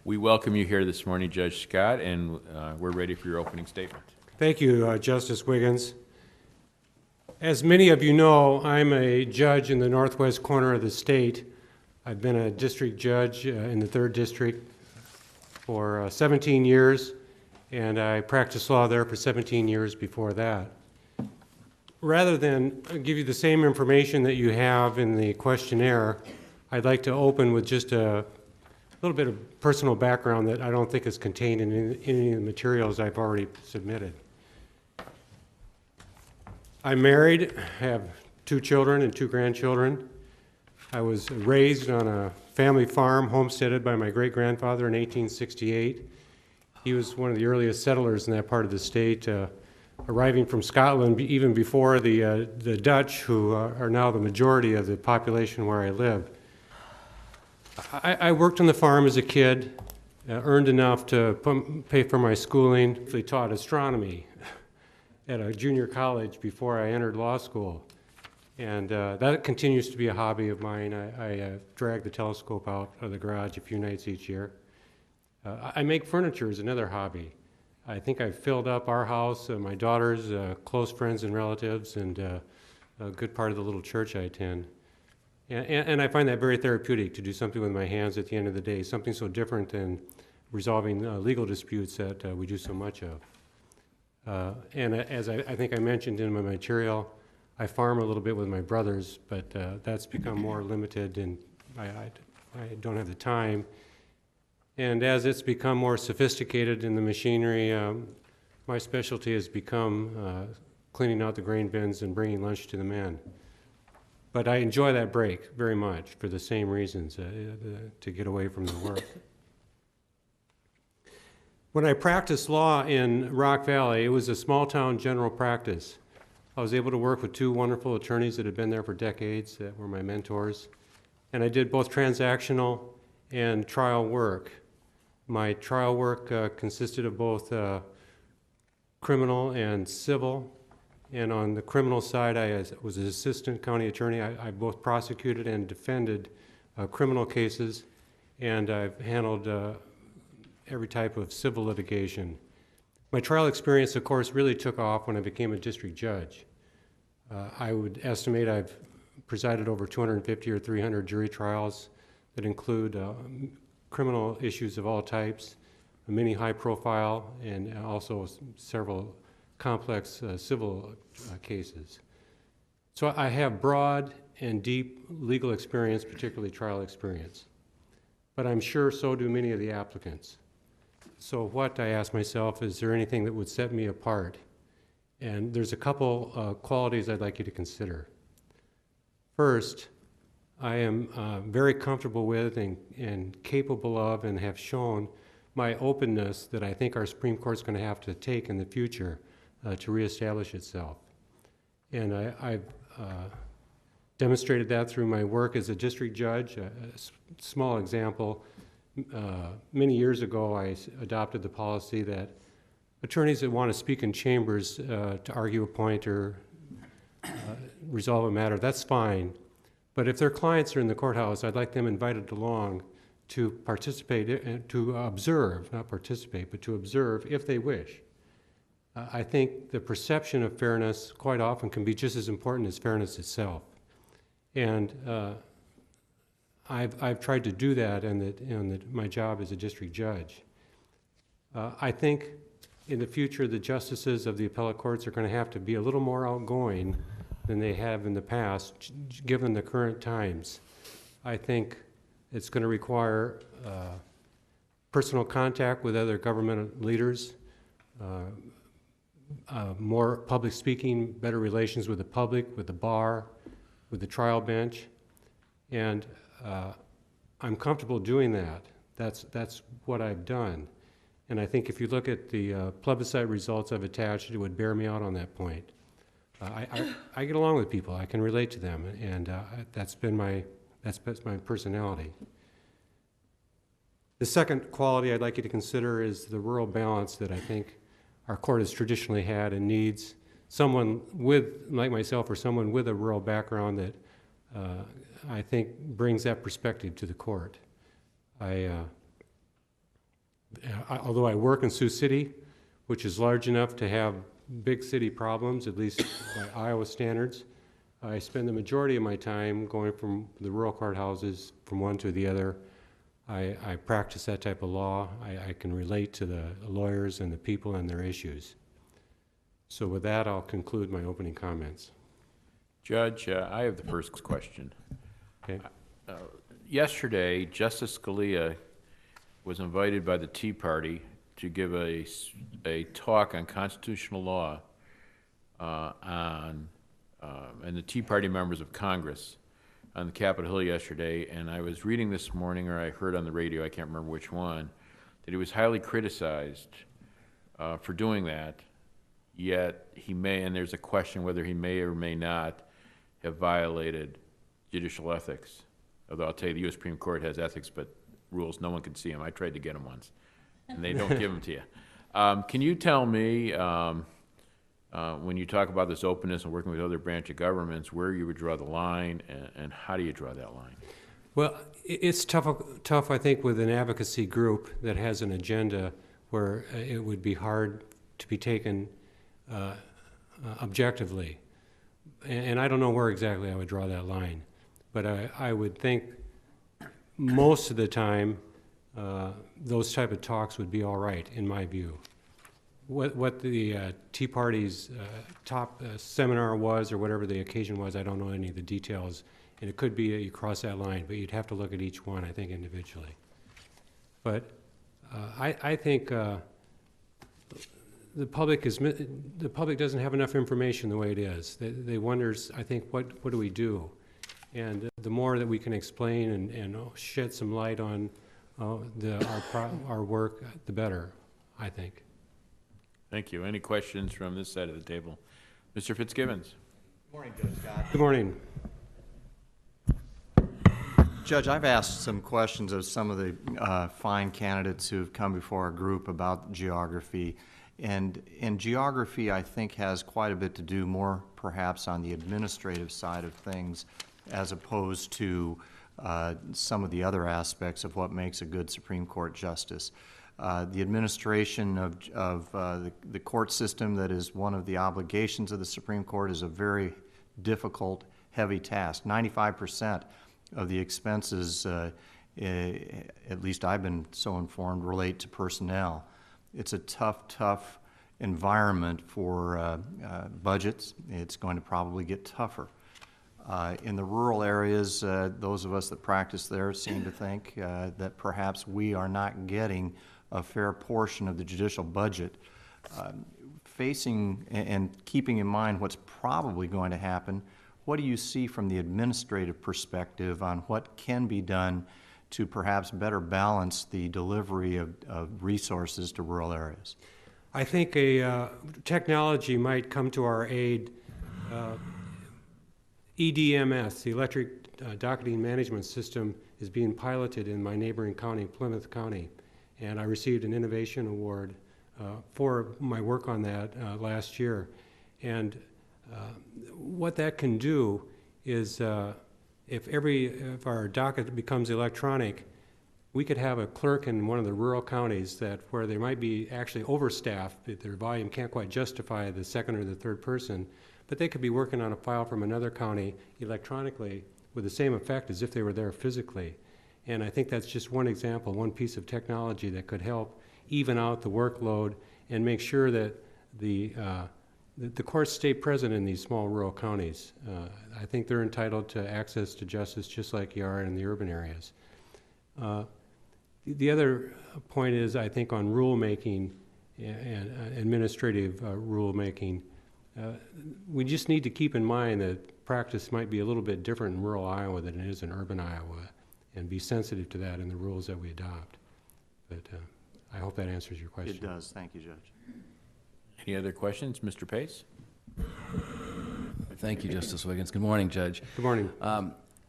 We welcome you here this morning, Judge Scott, and we're ready for your opening statement. Thank you, Justice Wiggins. As many of you know, I'm a judge in the northwest corner of the state. I've been a district judge in the 3rd District for 17 years, and I practiced law there for 17 years before that. Rather than give you the same information that you have in the questionnaire, I'd like to open with just a little bit of personal background that I don't think is contained in any of the materials I've already submitted. I'm married, have 2 children and 2 grandchildren. I was raised on a family farm homesteaded by my great-grandfather in 1868. He was one of the earliest settlers in that part of the state, arriving from Scotland even before the Dutch, who are now the majority of the population where I live. I worked on the farm as a kid, earned enough to pay for my schooling. I taught astronomy at a junior college before I entered law school. And that continues to be a hobby of mine. I drag the telescope out of the garage a few nights each year. I make furniture is another hobby. I think I've filled up our house, my daughter's, close friends and relatives, and a good part of the little church I attend. And I find that very therapeutic to do something with my hands at the end of the day, something so different than resolving legal disputes that we do so much of. And as I think I mentioned in my material, I farm a little bit with my brothers, but that's become more limited, and I don't have the time. And as it's become more sophisticated in the machinery, my specialty has become cleaning out the grain bins and bringing lunch to the men. But I enjoy that break very much for the same reasons, to get away from the work. When I practiced law in Rock Valley, it was a small-town general practice. I was able to work with 2 wonderful attorneys that had been there for decades, that were my mentors. And I did both transactional and trial work. My trial work consisted of both criminal and civil. And on the criminal side, I was an assistant county attorney. I both prosecuted and defended criminal cases, and I've handled every type of civil litigation. My trial experience, of course, really took off when I became a district judge. I would estimate I've presided over 250 or 300 jury trials that include criminal issues of all types, many high-profile, and also several complex civil cases. So I have broad and deep legal experience, particularly trial experience. But I'm sure so do many of the applicants. So what, I ask myself, is there anything that would set me apart? And there's a couple qualities I'd like you to consider. First, I am very comfortable with and capable of, and have shown my openness that I think our Supreme Court's going to have to take in the future to reestablish itself. And I've demonstrated that through my work as a district judge. A small example, many years ago I adopted the policy that attorneys that want to speak in chambers to argue a point or resolve a matter, that's fine. But if their clients are in the courthouse, I'd like them invited along to participate, to observe, not participate, but to observe if they wish. I think the perception of fairness quite often can be just as important as fairness itself. And I've tried to do that in my job as a district judge. I think in the future the justices of the appellate courts are going to have to be a little more outgoing than they have in the past, given the current times. I think it's going to require personal contact with other government leaders, more public speaking, better relations with the public, with the bar, with the trial bench. And I'm comfortable doing that. That's what I've done. And I think if you look at the plebiscite results I've attached, it would bear me out on that point. I get along with people. I can relate to them, and that's been my personality. The second quality I'd like you to consider is the rural balance that I think our court has traditionally had and needs. Someone with, like myself, or someone with a rural background that I think brings that perspective to the court. Although I work in Sioux City, which is large enough to have big city problems, at least by Iowa standards, I spend the majority of my time going from the rural courthouses from one to the other. I practice that type of law. I can relate to the lawyers and the people and their issues. So with that, I'll conclude my opening comments. Judge, I have the first question. Okay. Yesterday, Justice Scalia was invited by the Tea Party to give a talk on constitutional law and the Tea Party members of Congress on the Capitol Hill yesterday, and I was reading this morning, or I heard on the radio, I can't remember which one, that he was highly criticized for doing that, yet he may, and there's a question whether he may or may not have violated judicial ethics. Although I'll tell you, the U.S. Supreme Court has ethics, but rules, no one can see them. I tried to get them once, and they don't give them to you. Can you tell me, when you talk about this openness and working with other branch of governments, where you would draw the line, and how do you draw that line? Well, it's tough, I think, with an advocacy group that has an agenda where it would be hard to be taken objectively. And I don't know where exactly I would draw that line. But I would think most of the time those type of talks would be all right, in my view. What the Tea Party's top seminar was, or whatever the occasion was, I don't know any of the details. And it could be that you cross that line, but you'd have to look at each one, I think, individually. But I think the public doesn't have enough information the way it is. They wonder, I think, what do we do? And the more that we can explain and shed some light on our work, the better, I think. Thank you. Any questions from this side of the table? Mr. Fitzgibbons. Good morning, Judge Scott. Good morning. Judge, I've asked some questions of some of the fine candidates who've come before our group about geography. And geography, I think, has quite a bit to do more perhaps on the administrative side of things as opposed to some of the other aspects of what makes a good Supreme Court justice. The administration of the court system, that is one of the obligations of the Supreme Court, is a very difficult, heavy task. 95% of the expenses, at least I've been so informed, relate to personnel. It's a tough environment for budgets. It's going to probably get tougher. In the rural areas, those of us that practice there seem to think that perhaps we are not getting a fair portion of the judicial budget. Facing and keeping in mind what's probably going to happen, what do you see from the administrative perspective on what can be done to perhaps better balance the delivery of resources to rural areas? I think a technology might come to our aid. EDMS, the Electric Docketing Management System, is being piloted in my neighboring county, Plymouth County. And I received an innovation award for my work on that last year. And what that can do is if our docket becomes electronic, we could have a clerk in one of the rural counties where they might be actually overstaffed, that their volume can't quite justify the second or the third person, but they could be working on a file from another county electronically with the same effect as if they were there physically. And I think that's just one example, one piece of technology that could help even out the workload and make sure that the courts stay present in these small rural counties. I think they're entitled to access to justice just like you are in the urban areas. The other point is, I think, on rulemaking and administrative rulemaking, we just need to keep in mind that practice might be a little bit different in rural Iowa than it is in urban Iowa, and be sensitive to that in the rules that we adopt. But I hope that answers your question. It does. Thank you, Judge. Any other questions? Mr. Pace? Thank you, Justice Wiggins. Good morning, Judge. Good morning.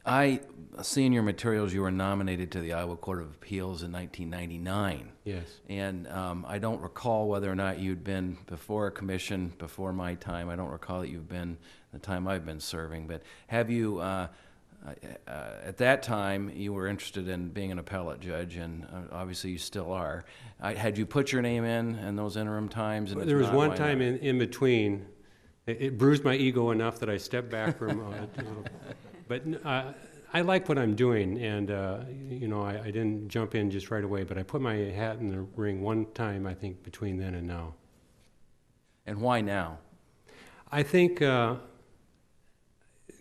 I see in your materials you were nominated to the Iowa Court of Appeals in 1999. Yes. And I don't recall whether or not you'd been before a commission before my time. I don't recall that you've been the time I've been serving. But have you at that time, you were interested in being an appellate judge, and obviously you still are. Had you put your name in those interim times? And if There was not, one why time not? in between. It bruised my ego enough that I stepped back from it a little. But I like what I'm doing, and you know, I didn't jump in just right away, but I put my hat in the ring one time, I think, between then and now. And why now? I think,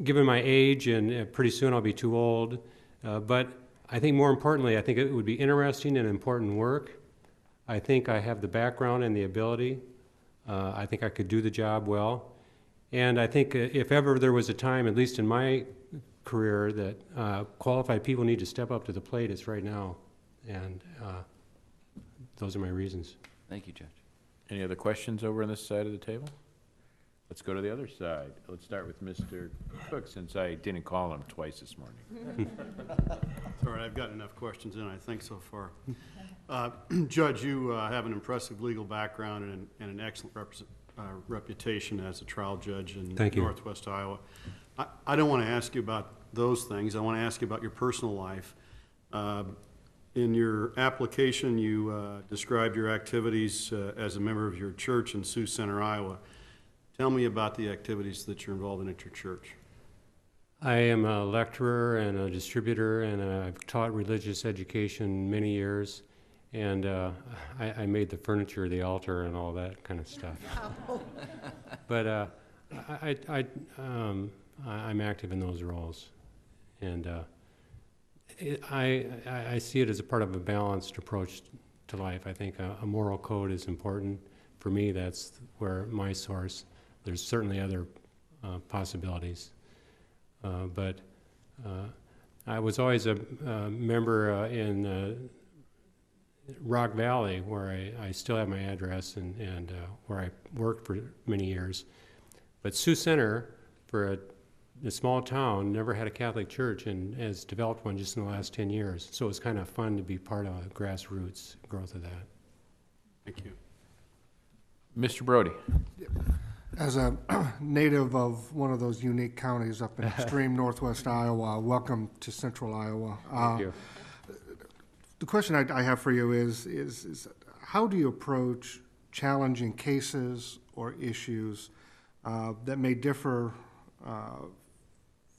given my age, and pretty soon I'll be too old, but I think more importantly, I think it would be interesting and important work. I think I have the background and the ability. I think I could do the job well. And I think if ever there was a time, at least in my career, that qualified people need to step up to the plate, it's right now. And those are my reasons. Thank you, Judge. Any other questions over on this side of the table? Let's go to the other side. Let's start with Mr. Cook, since I didn't call him twice this morning. All right, I've got enough questions in, I think, so far. Judge, you have an impressive legal background and an excellent reputation as a trial judge in Thank you. Northwest Iowa. I don't want to ask you about those things. I want to ask you about your personal life. In your application, you described your activities as a member of your church in Sioux Center, Iowa. Tell me about the activities that you're involved in at your church. I am a lecturer and a distributor, and I've taught religious education many years. And I made the furniture, the altar, and all that kind of stuff. But I'm active in those roles, and I see it as a part of a balanced approach to life. I think a moral code is important. For me, that's where my source. There's certainly other possibilities, but I was always a member in Rock Valley, where I still have my address and where I worked for many years. But Sioux Center, for a small town, never had a Catholic church and has developed one just in the last 10 years. So it's kind of fun to be part of a grassroots growth of that. Thank you. Mr. Brody. As a native of one of those unique counties up in extreme northwest Iowa, welcome to central Iowa. Thank you. The question I have for you is how do you approach challenging cases or issues that may differ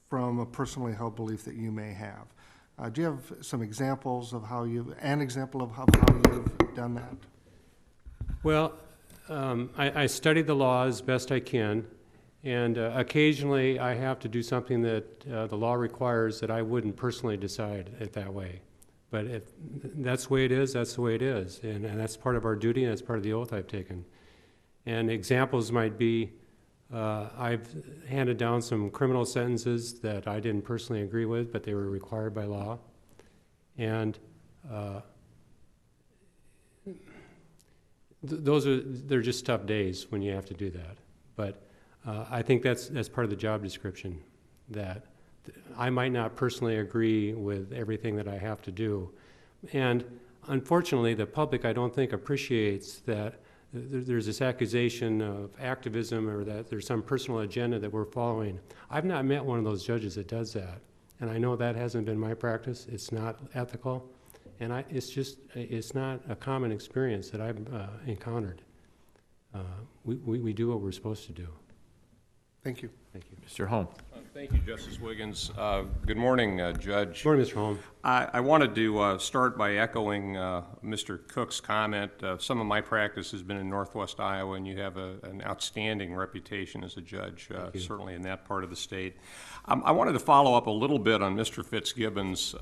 from a personally held belief that you may have? Do you have some examples of an example of how you've done that? Well, I study the law as best I can, and occasionally I have to do something that the law requires that I wouldn't personally decide it that way. But if that's the way it is, that's the way it is. And that's part of our duty, and that's part of the oath I've taken. And examples might be, I've handed down some criminal sentences that I didn't personally agree with, but they were required by law. And they're just tough days when you have to do that. But I think that's part of the job description, that I might not personally agree with everything that I have to do. And unfortunately, the public, I don't think, appreciates that there's this accusation of activism or that there's some personal agenda that we're following. I've not met one of those judges that does that. And I know that hasn't been my practice. It's not ethical. And it's not a common experience that I've encountered. We do what we're supposed to do. Thank you. Thank you. Mr. Holm. Thank you, Justice Wiggins. Good morning, Judge. Good morning, Mr. Holm. I wanted to start by echoing Mr. Cook's comment. Some of my practice has been in Northwest Iowa, and you have an outstanding reputation as a judge, certainly in that part of the state. I wanted to follow up a little bit on Mr. Fitzgibbon's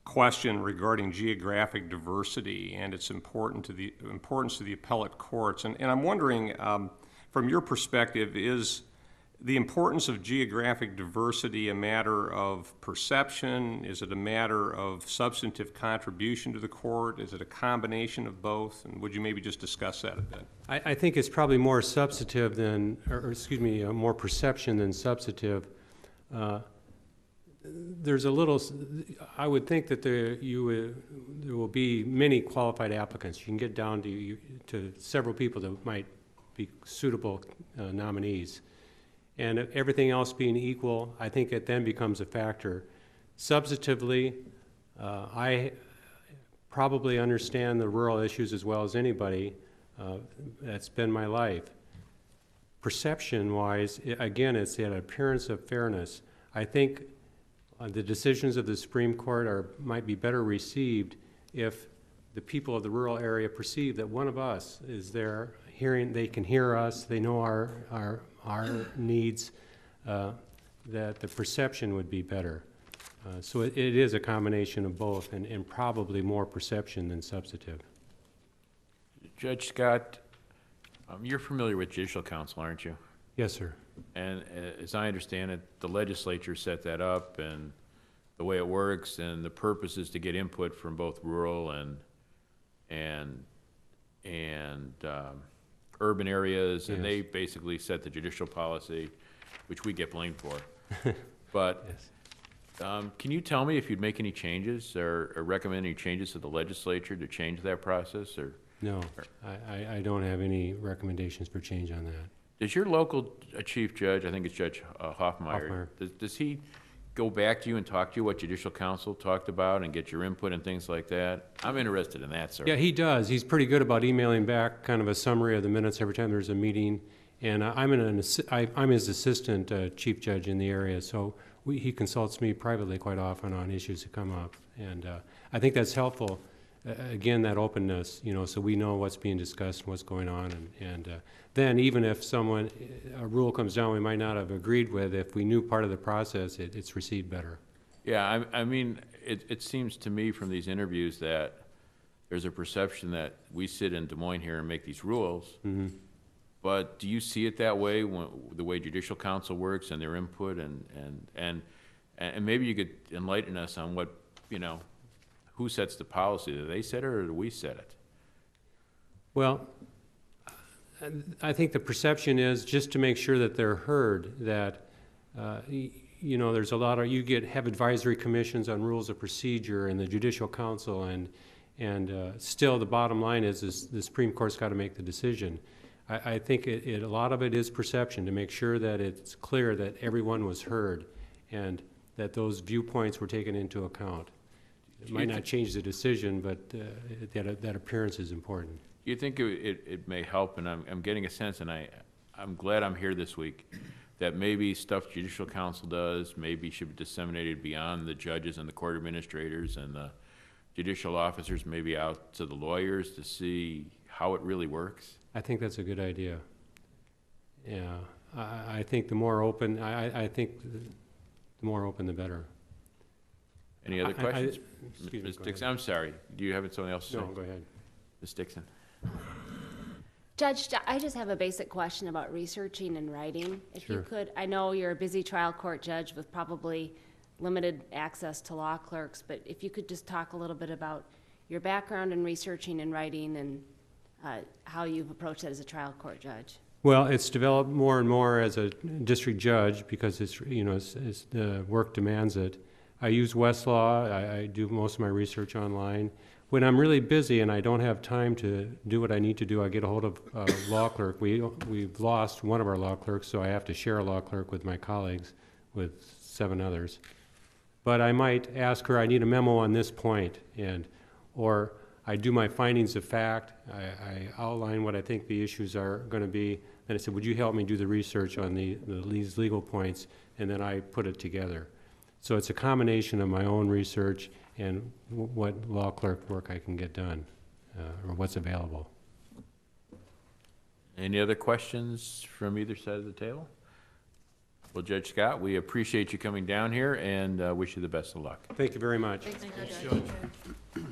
question regarding geographic diversity and its importance to the appellate courts. And I'm wondering, from your perspective, is the importance of geographic diversity a matter of perception? Is it a matter of substantive contribution to the court? Is it a combination of both? And would you maybe just discuss that a bit? I think it's probably more substantive than, more perception than substantive. There's a little, I would think that there will be many qualified applicants. You can get down to several people that might be suitable nominees. And everything else being equal, I think it then becomes a factor. Substantively, I probably understand the rural issues as well as anybody. That's been my life. Perception-wise, again, it's that appearance of fairness. I think the decisions of the Supreme Court might be better received if the people of the rural area perceive that one of us is there hearing, they can hear us, they know our needs, that the perception would be better. So it is a combination of both, and probably more perception than substantive. Judge Scott, you're familiar with Judicial Council, aren't you? Yes, sir. And as I understand it, the legislature set that up, and the way it works, and the purpose is to get input from both rural and urban areas, and Yes. they basically set the judicial policy, which we get blamed for. But Yes. can you tell me if you'd make any changes or recommend any changes to the legislature to change that process, or? No, I don't have any recommendations for change on that. Does your local chief judge, I think it's Judge Hoffmeyer, does he go back to you and talk to you what Judicial Council talked about and get your input and things like that? I'm interested in that, sir. Yeah, he does. He's pretty good about emailing back kind of a summary of the minutes every time there's a meeting. And I'm his assistant chief judge in the area, so he consults me privately quite often on issues that come up. And I think that's helpful. Again, that openness, so we know what's being discussed and what's going on. And then even if a rule comes down we might not have agreed with, if we knew part of the process, it's received better. Yeah, I mean, it seems to me from these interviews that there's a perception that we sit in Des Moines here and make these rules. Mm-hmm. But do you see it that way, the way Judicial Council works and their input, and maybe you could enlighten us on what, who sets the policy? Do they set it or do we set it? Well, I think the perception is just to make sure that they're heard, that, there's a lot of, have advisory commissions on rules of procedure and the Judicial Council, and still the bottom line is the Supreme Court's got to make the decision. I think a lot of it is perception, to make sure that it's clear that everyone was heard and that those viewpoints were taken into account. It might not change the decision, but that appearance is important. Do you think it may help, and I'm getting a sense, and I'm glad I'm here this week, that maybe stuff Judicial Council does maybe should be disseminated beyond the judges and the court administrators and the judicial officers, maybe out to the lawyers to see how it really works? I think that's a good idea. Yeah, I think the more open, I think the more open, the better. Any other questions? Excuse me, Ms. go Dixon, ahead. I'm sorry. Do you have something else to say? No, go ahead. Ms. Dixon? Judge, I just have a basic question about researching and writing. If you Sure. could, I know you're a busy trial court judge with probably limited access to law clerks, but if you could just talk a little bit about your background in researching and writing and how you've approached that as a trial court judge. Well, it's developed more and more as a district judge because it's the work demands it. I use Westlaw. I do most of my research online. When I'm really busy and I don't have time to do what I need to do, I get a hold of a law clerk. We've lost one of our law clerks, so I have to share a law clerk with my colleagues, with 7 others. But I might ask her, I need a memo on this point, or I do my findings of fact. I outline what I think the issues are going to be. Then I said, would you help me do the research on these legal points? And then I put it together. So it's a combination of my own research and what law clerk work I can get done, or what's available. Any other questions from either side of the table? Well, Judge Scott, we appreciate you coming down here and wish you the best of luck. Thank you very much. Thanks, Judge.